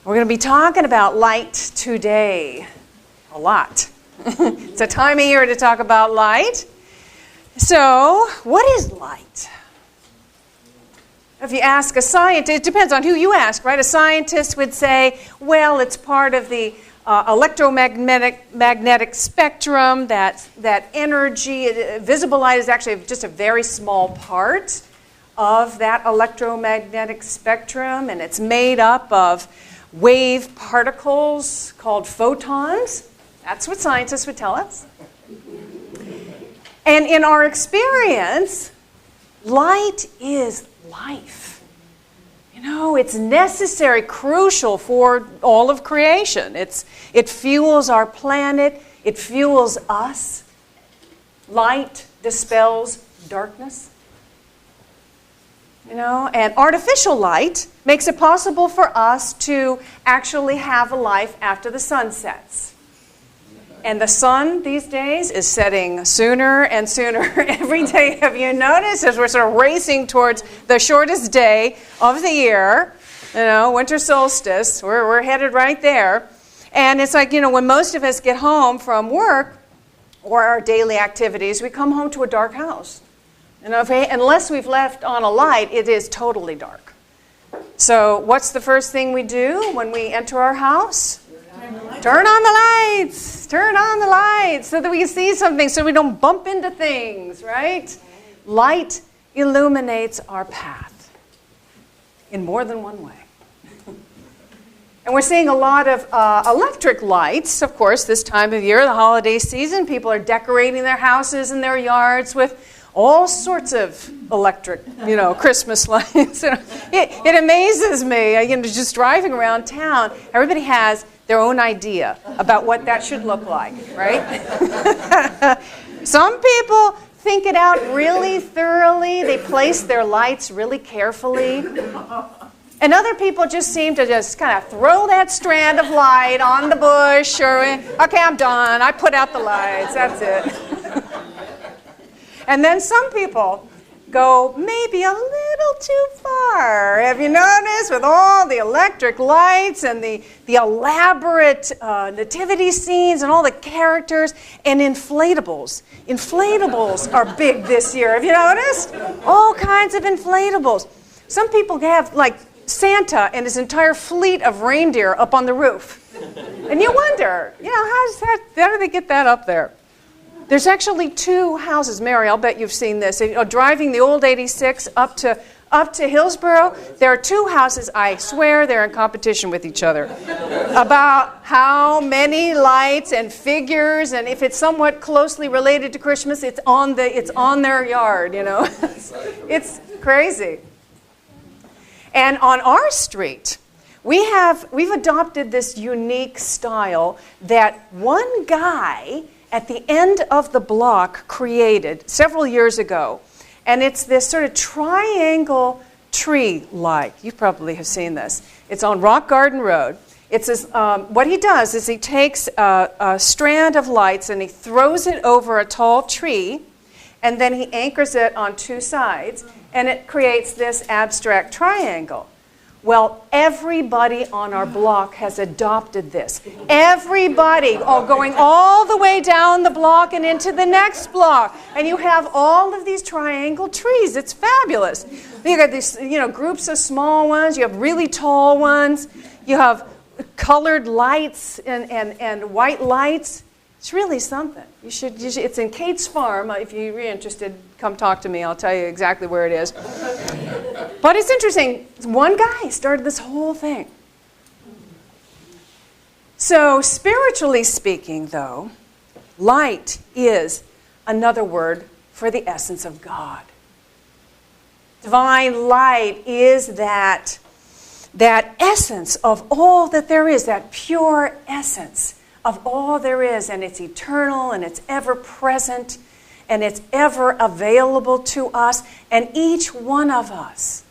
We're going to be talking about light today a lot. It's a time of year to talk about light. So, what is light? If you ask a scientist, it depends on who you ask, right? A scientist would say, well, it's part of the electromagnetic spectrum, that energy. Visible light is actually just a very small part of that electromagnetic spectrum, and it's made up of wave particles called photons. That's what scientists would tell us. And in our experience, light is life. You know, it's necessary, crucial for all of creation. It fuels our planet. It fuels us. Light dispels darkness. You know, and artificial light makes it possible for us to actually have a life after the sun sets. And the sun these days is setting sooner and sooner every day. Have you noticed as we're sort of racing towards the shortest day of the year, you know, winter solstice, we're headed right there. And it's like, you know, when most of us get home from work or our daily activities, we come home to a dark house. You know, unless we've left on a light, it is totally dark. So what's the first thing we do when we enter our house? Turn on the lights. Turn on the lights so that we can see something, so we don't bump into things, right? Light illuminates our path in more than one way. And we're seeing a lot of electric lights, of course, this time of year, the holiday season. People are decorating their houses and their yards with all sorts of electric, you know, Christmas lights. It amazes me, you know, just driving around town. Everybody has their own idea about what that should look like, right? Some people think it out really thoroughly. They place their lights really carefully. And other people just seem to just kind of throw that strand of light on the bush or, okay, I'm done. I put out the lights. That's it. And then some people go maybe a little too far. Have you noticed? With all the electric lights and the elaborate nativity scenes and all the characters and inflatables. Inflatables are big this year. Have you noticed? All kinds of inflatables. Some people have like Santa and his entire fleet of reindeer up on the roof. And you wonder, you know, how do they get that up there? There's actually two houses, Mary, I'll bet you've seen this. Driving the old 86 up to Hillsborough, there are two houses, I swear they're in competition with each other, about how many lights and figures, and if it's somewhat closely related to Christmas, it's on their yard, you know. It's crazy. And on our street, we've adopted this unique style that one guy at the end of the block created several years ago. And it's this sort of triangle tree light. You probably have seen this. It's on Rock Garden Road. It's this, what he does is he takes a strand of lights and he throws it over a tall tree, and then he anchors it on two sides, and it creates this abstract triangle. Well, everybody on our block has adopted this. Everybody, going all the way down the block and into the next block. And you have all of these triangle trees. It's fabulous. You got these, you know, groups of small ones. You have really tall ones. You have colored lights and white lights. It's really something. You should, it's in Kate's Farm. If you're interested, come talk to me. I'll tell you exactly where it is. But it's interesting. One guy started this whole thing. So spiritually speaking, though, light is another word for the essence of God. Divine light is that essence of all that there is, that pure essence of all there is, and it's eternal, and it's ever present, and it's ever available to us, and each one of us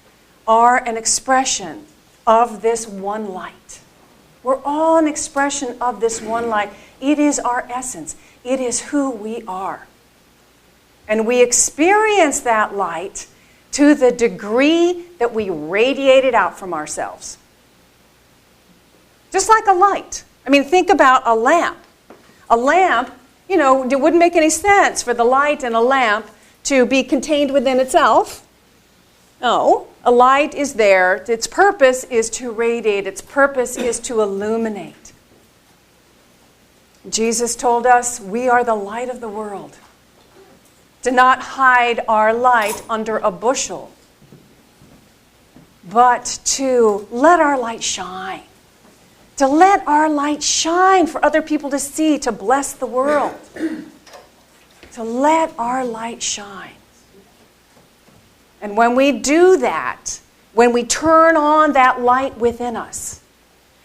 are an expression of this one light. We're all an expression of this one light. It is our essence. It is who we are. And we experience that light to the degree that we radiate it out from ourselves. Just like a light. I mean, think about a lamp. A lamp, it wouldn't make any sense for the light in a lamp to be contained within itself. No, a light is there. Its purpose is to radiate. Its purpose is to illuminate. Jesus told us we are the light of the world. To not hide our light under a bushel, but to let our light shine. To let our light shine for other people to see, to bless the world. To let our light shine. And when we do that, when we turn on that light within us,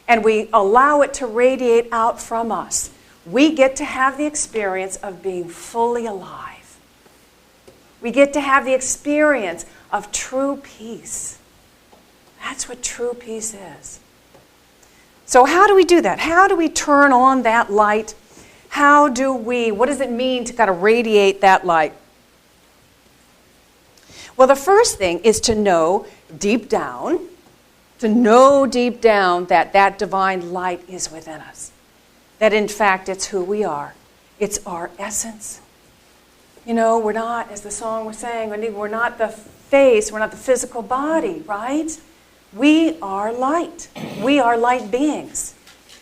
and we allow it to radiate out from us, we get to have the experience of being fully alive. We get to have the experience of true peace. That's what true peace is. So how do we do that? How do we turn on that light? What does it mean to kind of radiate that light? Well, the first thing is to know deep down that that divine light is within us. That in fact it's who we are. It's our essence. We're not, as the song was saying, we're not the face, we're not the physical body, right? We are light. We are light beings.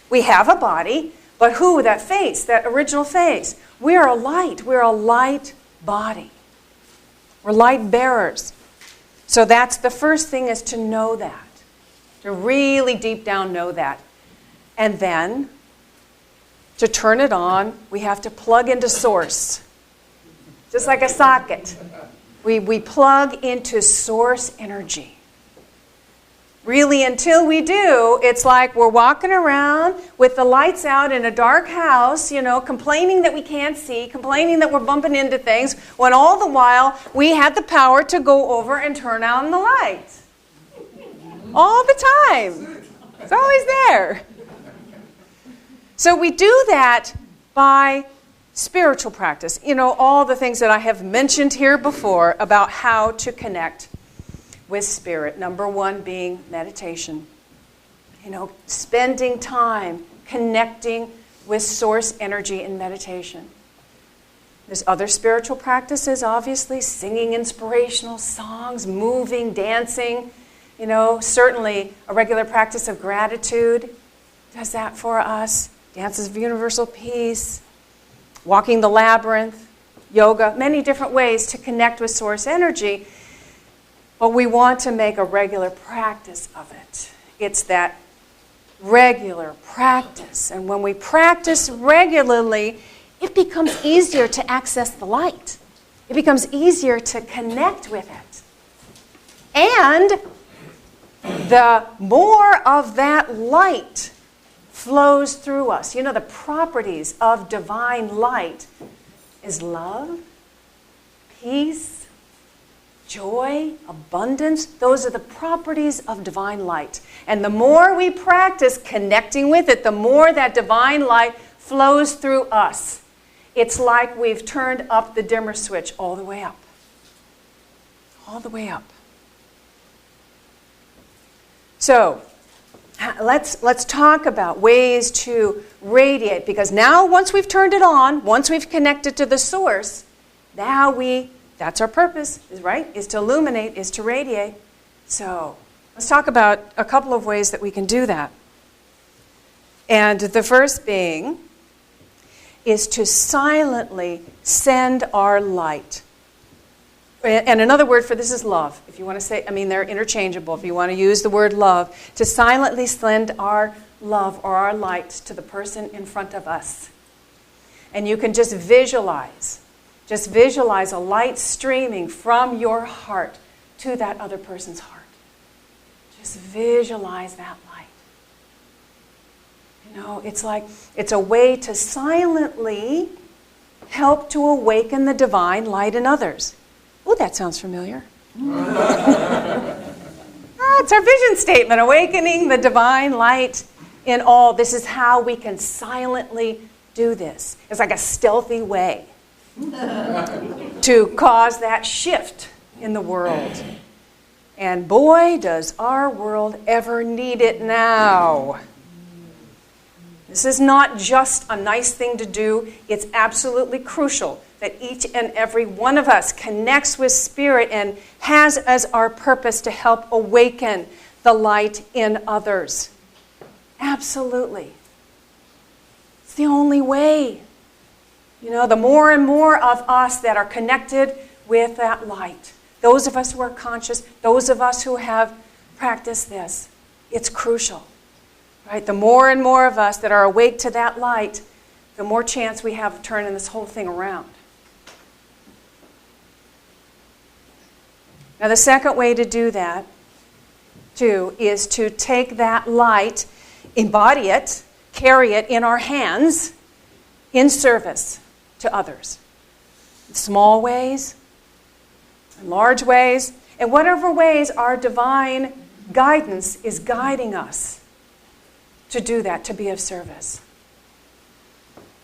We have a body, but who? That face, that original face. We are a light. We're a light body. We're light bearers. So that's the first thing, is to know that. To really deep down know that. And then, to turn it on, we have to plug into source. Just like a socket. We plug into source energy. Really, until we do, it's like we're walking around with the lights out in a dark house, complaining that we can't see, complaining that we're bumping into things, when all the while we had the power to go over and turn on the light. All the time. It's always there. So we do that by spiritual practice. All the things that I have mentioned here before about how to connect with spirit. Number one being meditation. Spending time connecting with source energy in meditation. There's other spiritual practices, obviously, singing inspirational songs, moving, dancing. Certainly a regular practice of gratitude does that for us. Dances of universal peace. Walking the labyrinth, yoga, many different ways to connect with source energy. But we want to make a regular practice of it. It's that regular practice. And when we practice regularly, it becomes easier to access the light. It becomes easier to connect with it. And the more of that light flows through us. The properties of divine light is love, peace, joy, abundance. Those are the properties of divine light. And the more we practice connecting with it, the more that divine light flows through us. It's like we've turned up the dimmer switch all the way up. All the way up. So, let's talk about ways to radiate, because now once we've turned it on, once we've connected to the source, that's our purpose, is to illuminate, is to radiate. So let's talk about a couple of ways that we can do that. And the first being is to silently send our light. And another word for this is love. If you want to say, they're interchangeable. If you want to use the word love, to silently send our love or our light to the person in front of us. And you can just visualize a light streaming from your heart to that other person's heart. Just visualize that light. It's a way to silently help to awaken the divine light in others. Oh, that sounds familiar. It's our vision statement, awakening the divine light in all. This is how we can silently do this. It's like a stealthy way to cause that shift in the world. And boy, does our world ever need it now. This is not just a nice thing to do. It's absolutely crucial that each and every one of us connects with Spirit and has as our purpose to help awaken the light in others. Absolutely. It's the only way. You know, the more and more of us that are connected with that light, those of us who are conscious, those of us who have practiced this, it's crucial. Right? The more and more of us that are awake to that light, the more chance we have of turning this whole thing around. Now, the second way to do that, too, is to take that light, embody it, carry it in our hands in service to others. In small ways, in large ways, in whatever ways our divine guidance is guiding us to do that, to be of service.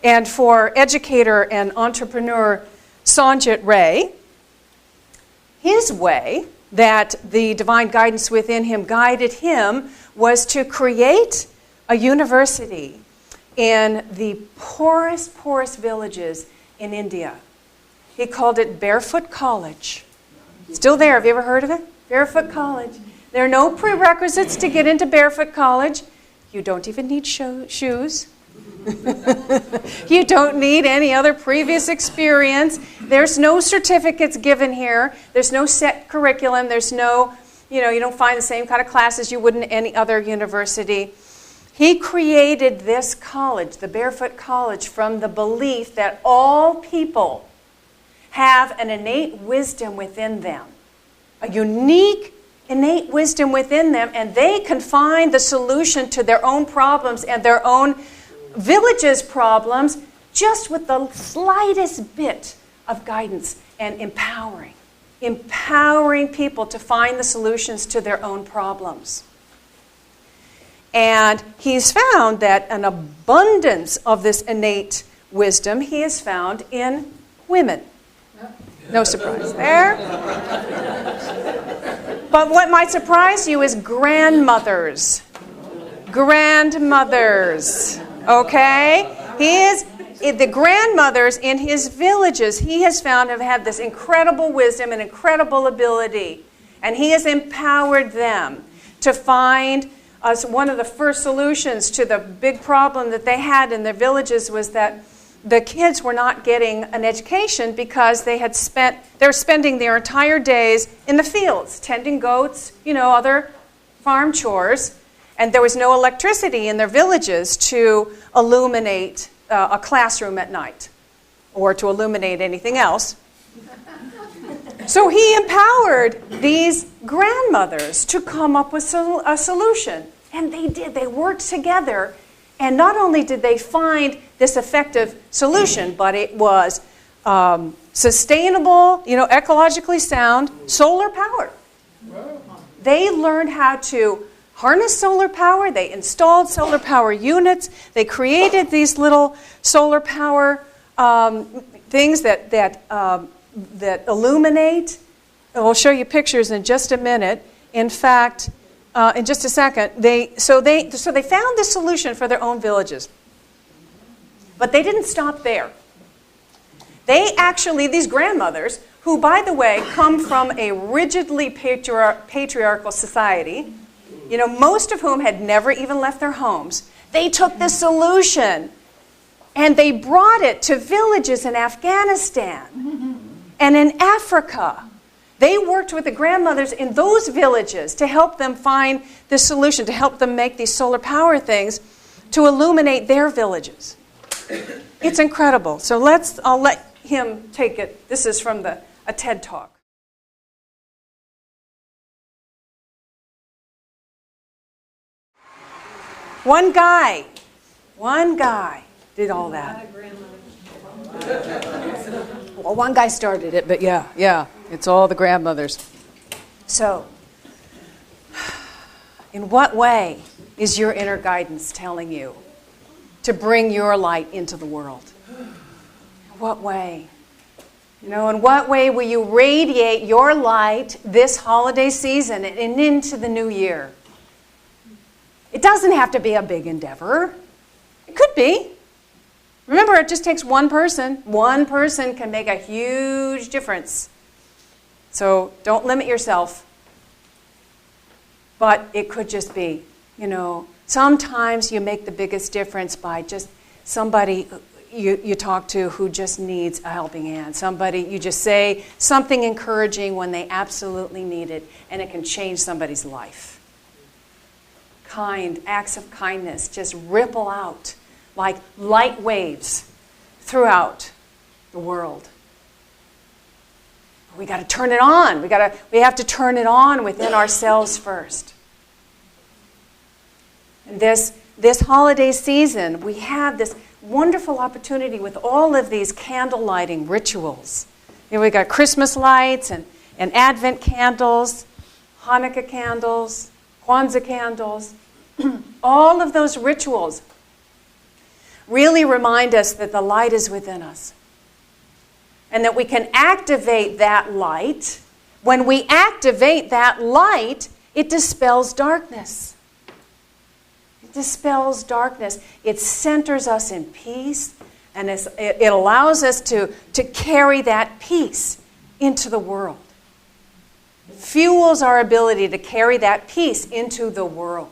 And for educator and entrepreneur Sanjit Ray, his way that the divine guidance within him guided him was to create a university in the poorest villages in India. He called it Barefoot College. Still there. Have you ever heard of it? Barefoot College. There are no prerequisites to get into Barefoot College. You don't even need shoes. You don't need any other previous experience. There's no certificates given here. There's no set curriculum. There's no, you don't find the same kind of classes you would in any other university. He created this college, the Barefoot College, from the belief that all people have an innate wisdom within them, a unique innate wisdom within them, and they can find the solution to their own problems and their own village's problems just with the slightest bit of guidance and empowering people to find the solutions to their own problems. And he's found that an abundance of this innate wisdom he has found in women. No surprise there. But what might surprise you is grandmothers. Grandmothers. Okay? The grandmothers in his villages, he has found have had this incredible wisdom and incredible ability. And he has empowered them to find one of the first solutions to the big problem that they had in their villages was that the kids were not getting an education because they were spending their entire days in the fields, tending goats, other farm chores, and there was no electricity in their villages to illuminate a classroom at night or to illuminate anything else. So he empowered these grandmothers to come up with a solution. And they did. They worked together. And not only did they find this effective solution, but it was sustainable, ecologically sound solar power. They learned how to harness solar power. They installed solar power units. They created these little solar power things that illuminate. And we'll show you pictures in just a minute. In fact, in just a second, they found this solution for their own villages. But they didn't stop there. They actually, these grandmothers, who, by the way, come from a rigidly patriarchal society, most of whom had never even left their homes, they took this solution and they brought it to villages in Afghanistan and in Africa. They worked with the grandmothers in those villages to help them find the solution, to help them make these solar power things to illuminate their villages. It's incredible. So I'll let him take it. This is from a TED Talk. One guy did all that. Well, one guy started it, but yeah, it's all the grandmothers. So, in what way is your inner guidance telling you to bring your light into the world? In what way? In what way will you radiate your light this holiday season and into the new year? It doesn't have to be a big endeavor. It could be. Remember, it just takes one person. One person can make a huge difference. So don't limit yourself. But it could just be, sometimes you make the biggest difference by just somebody you talk to who just needs a helping hand. Somebody, you just say something encouraging when they absolutely need it, and it can change somebody's life. Acts of kindness just ripple out like light waves throughout the world. We got to turn it on. We have to turn it on within ourselves first. And this holiday season, we have this wonderful opportunity with all of these candle lighting rituals. We got Christmas lights and Advent candles, Hanukkah candles, Kwanzaa candles. All of those rituals really remind us that the light is within us. And that we can activate that light. When we activate that light, it dispels darkness. It dispels darkness. It centers us in peace, and it allows us to carry that peace into the world. It fuels our ability to carry that peace into the world.